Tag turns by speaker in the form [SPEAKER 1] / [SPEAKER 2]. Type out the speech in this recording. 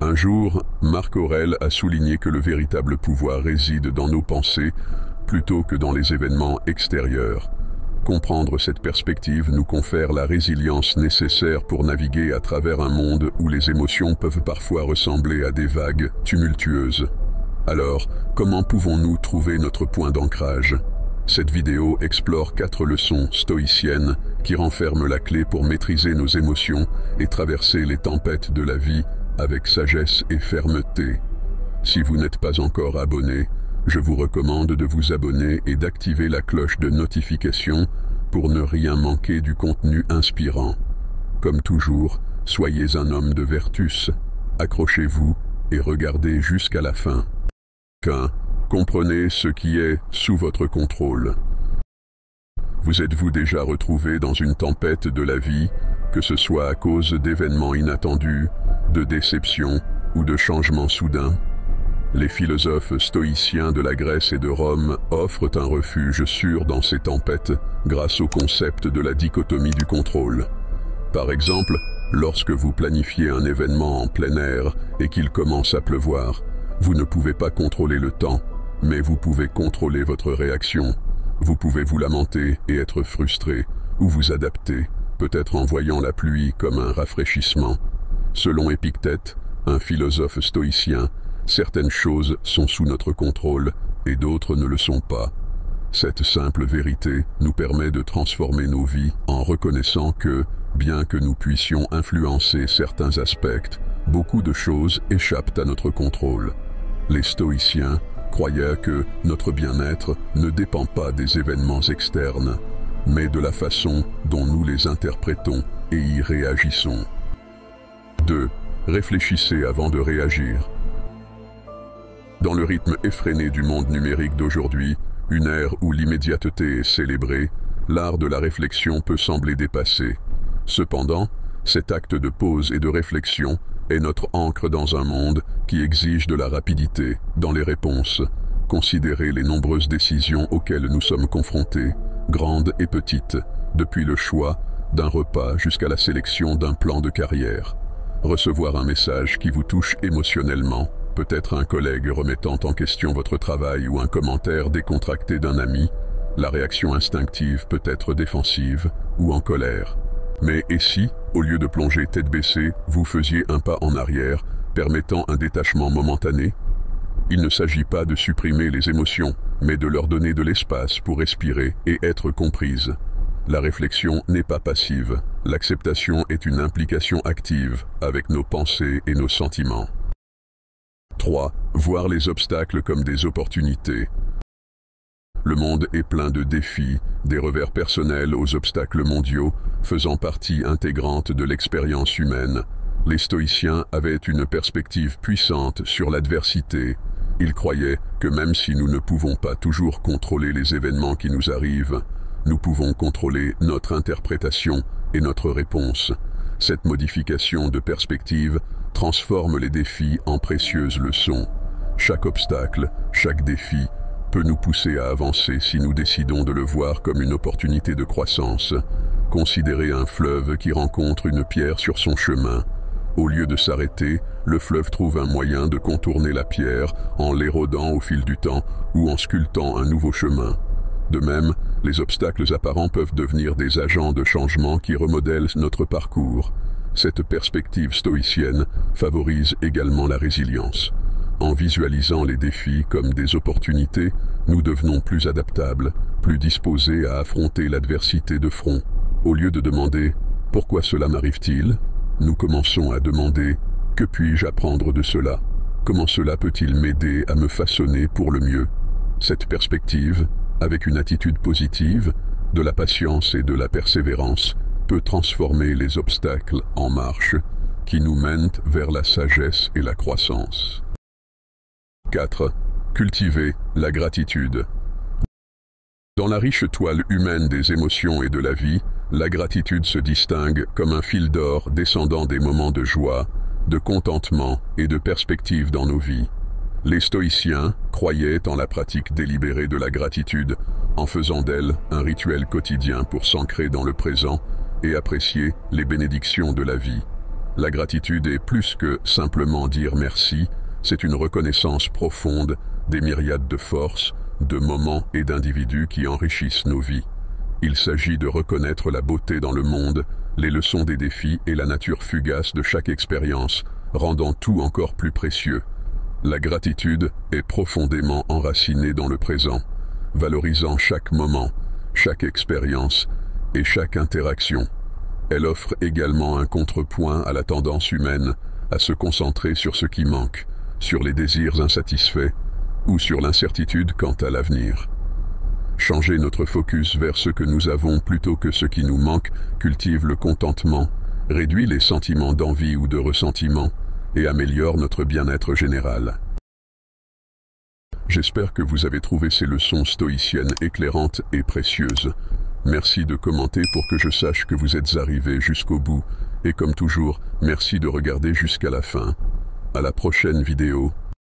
[SPEAKER 1] Un jour, Marc Aurèle a souligné que le véritable pouvoir réside dans nos pensées plutôt que dans les événements extérieurs. Comprendre cette perspective nous confère la résilience nécessaire pour naviguer à travers un monde où les émotions peuvent parfois ressembler à des vagues tumultueuses. Alors, comment pouvons-nous trouver notre point d'ancrage? Cette vidéo explore 4 leçons stoïciennes qui renferment la clé pour maîtriser nos émotions et traverser les tempêtes de la vie avec sagesse et fermeté. Si vous n'êtes pas encore abonné, je vous recommande de vous abonner et d'activer la cloche de notification pour ne rien manquer du contenu inspirant. Comme toujours, soyez un homme de vertus, accrochez-vous et regardez jusqu'à la fin. Comprenez ce qui est sous votre contrôle. Vous êtes-vous déjà retrouvé dans une tempête de la vie, que ce soit à cause d'événements inattendus, de déceptions ou de changements soudains? Les philosophes stoïciens de la Grèce et de Rome offrent un refuge sûr dans ces tempêtes grâce au concept de la dichotomie du contrôle. Par exemple, lorsque vous planifiez un événement en plein air et qu'il commence à pleuvoir, vous ne pouvez pas contrôler le temps, mais vous pouvez contrôler votre réaction. Vous pouvez vous lamenter et être frustré, ou vous adapter, peut-être en voyant la pluie comme un rafraîchissement. Selon Épictète, un philosophe stoïcien, certaines choses sont sous notre contrôle et d'autres ne le sont pas. Cette simple vérité nous permet de transformer nos vies en reconnaissant que, bien que nous puissions influencer certains aspects, beaucoup de choses échappent à notre contrôle. Les stoïciens croyaient que notre bien-être ne dépend pas des événements externes, mais de la façon dont nous les interprétons et y réagissons. 2. Réfléchissez avant de réagir. Dans le rythme effréné du monde numérique d'aujourd'hui, une ère où l'immédiateté est célébrée, l'art de la réflexion peut sembler dépassé. Cependant, cet acte de pause et de réflexion est notre ancre dans un monde qui exige de la rapidité dans les réponses. Considérez les nombreuses décisions auxquelles nous sommes confrontés, grandes et petites, depuis le choix d'un repas jusqu'à la sélection d'un plan de carrière. Recevoir un message qui vous touche émotionnellement, peut-être un collègue remettant en question votre travail ou un commentaire décontracté d'un ami, la réaction instinctive peut être défensive ou en colère. Mais et si, au lieu de plonger tête baissée, vous faisiez un pas en arrière, permettant un détachement momentané? Il ne s'agit pas de supprimer les émotions, mais de leur donner de l'espace pour respirer et être comprises. La réflexion n'est pas passive, l'acceptation est une implication active avec nos pensées et nos sentiments. 3. Voir les obstacles comme des opportunités. Le monde est plein de défis, des revers personnels aux obstacles mondiaux, faisant partie intégrante de l'expérience humaine. Les stoïciens avaient une perspective puissante sur l'adversité. Ils croyaient que même si nous ne pouvons pas toujours contrôler les événements qui nous arrivent, nous pouvons contrôler notre interprétation et notre réponse. Cette modification de perspective transforme les défis en précieuses leçons. Chaque obstacle, chaque défi peut nous pousser à avancer si nous décidons de le voir comme une opportunité de croissance. Considérez un fleuve qui rencontre une pierre sur son chemin. Au lieu de s'arrêter, le fleuve trouve un moyen de contourner la pierre en l'érodant au fil du temps ou en sculptant un nouveau chemin. De même, les obstacles apparents peuvent devenir des agents de changement qui remodèlent notre parcours. Cette perspective stoïcienne favorise également la résilience. En visualisant les défis comme des opportunités, nous devenons plus adaptables, plus disposés à affronter l'adversité de front. Au lieu de demander « Pourquoi cela m'arrive-t-il ?», nous commençons à demander « Que puis-je apprendre de cela ? Comment cela peut-il m'aider à me façonner pour le mieux ?» Cette perspective, avec une attitude positive, de la patience et de la persévérance, peut transformer les obstacles en marche qui nous mènent vers la sagesse et la croissance. 4. Cultiver la gratitude. Dans la riche toile humaine des émotions et de la vie, la gratitude se distingue comme un fil d'or descendant des moments de joie, de contentement et de perspective dans nos vies. Les stoïciens croyaient en la pratique délibérée de la gratitude, en faisant d'elle un rituel quotidien pour s'ancrer dans le présent et apprécier les bénédictions de la vie. La gratitude est plus que simplement dire merci, c'est une reconnaissance profonde des myriades de forces, de moments et d'individus qui enrichissent nos vies. Il s'agit de reconnaître la beauté dans le monde, les leçons des défis et la nature fugace de chaque expérience, rendant tout encore plus précieux. La gratitude est profondément enracinée dans le présent, valorisant chaque moment, chaque expérience et chaque interaction. Elle offre également un contrepoint à la tendance humaine à se concentrer sur ce qui manque, sur les désirs insatisfaits ou sur l'incertitude quant à l'avenir. Changer notre focus vers ce que nous avons plutôt que ce qui nous manque cultive le contentement, réduit les sentiments d'envie ou de ressentiment et améliore notre bien-être général. J'espère que vous avez trouvé ces leçons stoïciennes éclairantes et précieuses. Merci de commenter pour que je sache que vous êtes arrivés jusqu'au bout. Et comme toujours, merci de regarder jusqu'à la fin. À la prochaine vidéo.